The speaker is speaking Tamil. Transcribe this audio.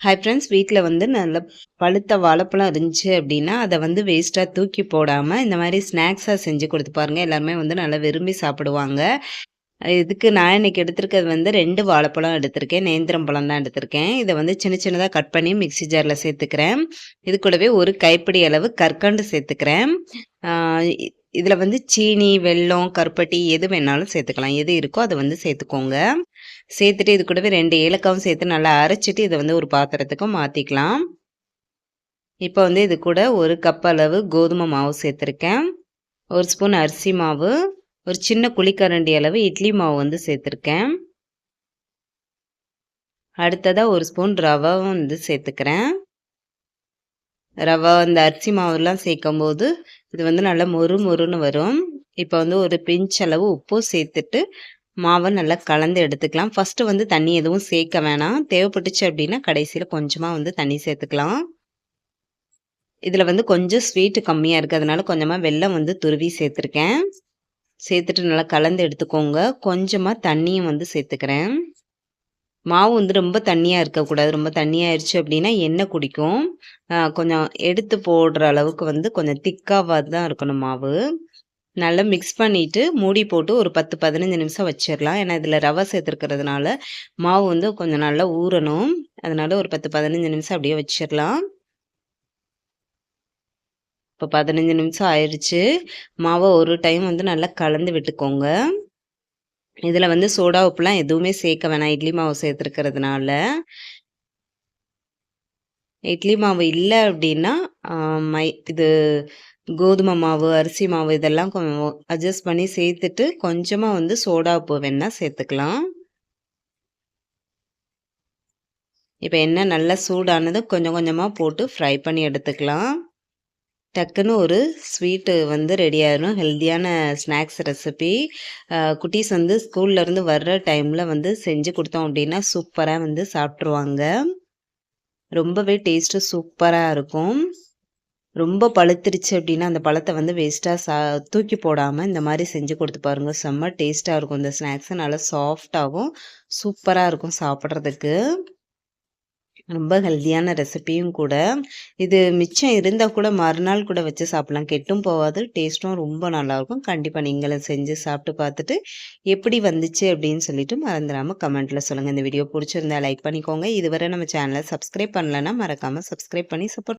ஹாய் ஃப்ரெண்ட்ஸ், வீட்ல வந்து நல்ல பழுத்த வாழைப்பழம் இருந்துச்சு அப்படின்னா, அத வந்து வேஸ்ட்டா தூக்கி போடாம, இந்த மாரி ஸ்நாக்ஸா செஞ்சு குடுத்து பாருங்க. எல்லாருமே வந்து நல்லா விரும்பி சாப்பிடுவாங்க. இதுக்கு நான் இன்னைக்கு எடுத்திருக்கிறது வந்து 2 வாழைப்பழம் எடுத்திருக்கேன். நேந்திரம் பழம் தான் எடுத்திருக்கேன். இத வந்து சின்ன சின்னதா கட் பண்ணி மிக்ஸி ஜார்ல சேர்த்துக்கிறேன். இது கூடவே 1 கைப்பிடி அளவு கற்கண்டு சேர்த்துக்கிறேன். ஆ இ இதுல வந்து சீனி, வெல்லம், கருப்பட்டி எது வேணாலும் சேர்த்துக்கலாம். எது இருக்கோ அத வந்து சேர்த்துக்கோங்க. சேர்த்துட்டு இது கூடவே 2 ஏலக்காவும் சேர்த்து நல்லா அரைச்சுட்டு இத வந்து ஒரு பாத்திரத்துக்கு மாத்திக்கலாம். இப்ப வந்து இது கூட 1 கப் அளவு கோதுமை மாவு சேர்த்துருக்கேன். 1 ஸ்பூன் அரிசி மாவு, ஒரு சின்ன குழிக்கரண்டி அளவு இட்லி மாவு வந்து சேர்த்துருக்கேன். அடுத்ததா 1 ஸ்பூன் ரவையும் வந்து சேர்த்துக்கிறேன். ரவா இந்த அரிசி மாவுலாம் சேர்க்கும்போது, இது வந்து நல்லா மொறு மொறுன்னு வரும். இப்ப வந்து ஒரு பிஞ்ச் அளவு உப்பும் சேர்த்துட்டு, மாவ நல்லா கலந்து எடுத்துக்கலாம். ஃபர்ஸ்ட்டு வந்து தண்ணி எதுவும் சேர்க்க வேணாம். தேவைப்பட்டுச்சு அப்டின்னா, கடைசில கொஞ்சமா வந்து தண்ணி சேர்த்துக்கலாம். இதுல வந்து கொஞ்சம் ஸ்வீட் கம்மியா இருக்கு. அதனால கொஞ்சமா வெல்லம் வந்து துருவி சேர்த்துருக்கேன். சேர்த்துட்டு நல்லா கலந்து எடுத்துக்கோங்க. கொஞ்சமா தண்ணியும் வந்து சேர்த்துக்கிறேன். மாவு வந்து ரொம்ப தண்ணியா இருக்கக்கூடாது. ரொம்ப தண்ணியாயிருச்சு அப்டின்னா, எண்ணெய் குடிக்கும். கொஞ்சம் எடுத்து போடுற அளவுக்கு வந்து கொஞ்சம் திக்காவா தான் இருக்கணும் மாவு. நல்லா மிக்ஸ் பண்ணிட்டு, மூடி போட்டு ஒரு 10, 15 நிமிஷம் வச்சிரலாம். ஏன்னா, இதில ரவை சேர்த்துருக்கிறதுனால, மாவு வந்து கொஞ்சம் நல்லா ஊறணும். அதனால ஒரு 10, 15 நிமிஷம் அப்படியே வச்சிரலாம். இப்போ 15 நிமிஷம் ஆயிருச்சு. மாவ ஒரு டைம் வந்து நல்லா கலந்து விட்டுக்கோங்க. இதில வந்து சோடா உப்புலாம் எதுவுமே சேர்க்க வேணாம். இட்லி மாவு சேர்த்துருக்கிறதுனால. இட்லி மாவு இல்ல அப்டின்னா, அ மை இது கோதுமை மாவு, அரிசி மாவு இதெல்லாம் கொஞ்சம் அட்ஜஸ்ட் பண்ணி சேர்த்துட்டு, கொஞ்சமா வந்து சோடா உப்பு வேணா சேர்த்துக்கலாம். இப்ப எண்ணெய் நல்லா சூடானதும் கொஞ்சம் கொஞ்சமா போட்டு ஃப்ரை பண்ணி எடுத்துக்கலாம். டக்குன்னு ஒரு ஸ்வீட்டு வந்து ரெடி ஆயிரும். ஹெல்தியான ஸ்நாக்ஸ் ரெசிபி. குட்டீஸ் வந்து ஸ்கூல்லேருந்து வர்ற டைம்ல வந்து செஞ்சு குடுத்தோம் அப்டின்னா, சூப்பரா வந்து சாப்ட்டுருவாங்க. ரொம்பவே டேஸ்ட்டு சூப்பரா இருக்கும். ரொம்ப பழுத்துருச்சு அப்டின்னா, அந்த பழத்த வந்து வேஸ்ட்டா தூக்கி போடாம இந்த மாரி செஞ்சு குடுத்து பாருங்க. செம்ம டேஸ்ட்டா இருக்கும். இந்த ஸ்நாக்ஸு நல்லா சாஃப்ட்டாவும், சூப்பரா இருக்கும் சாப்பிட்றதுக்கு. ரொம்ப ஹெல்தியான ரெசிபியும் கூட. இது மிச்சம் இருந்தா கூட மறுநாள் கூட வச்சு சாப்பிடலாம். கெட்டும் போகாது. டேஸ்ட்டும் ரொம்ப நல்லாயிருக்கும். கண்டிப்பா நீங்களும் செஞ்சு சாப்பிட்டு பார்த்துட்டு, எப்படி வந்துச்சு அப்படின்னு சொல்லிட்டு மறந்துடாம கமெண்ட்ல சொல்லுங்க. இந்த வீடியோ புடிச்சிருந்தா லைக் பண்ணிக்கோங்க. இதுவரை நம்ம சேனல சப்ஸ்கிரைப் பண்ணலன்னா மறக்காம சப்ஸ்கிரைப் பண்ணி சப்போர்ட்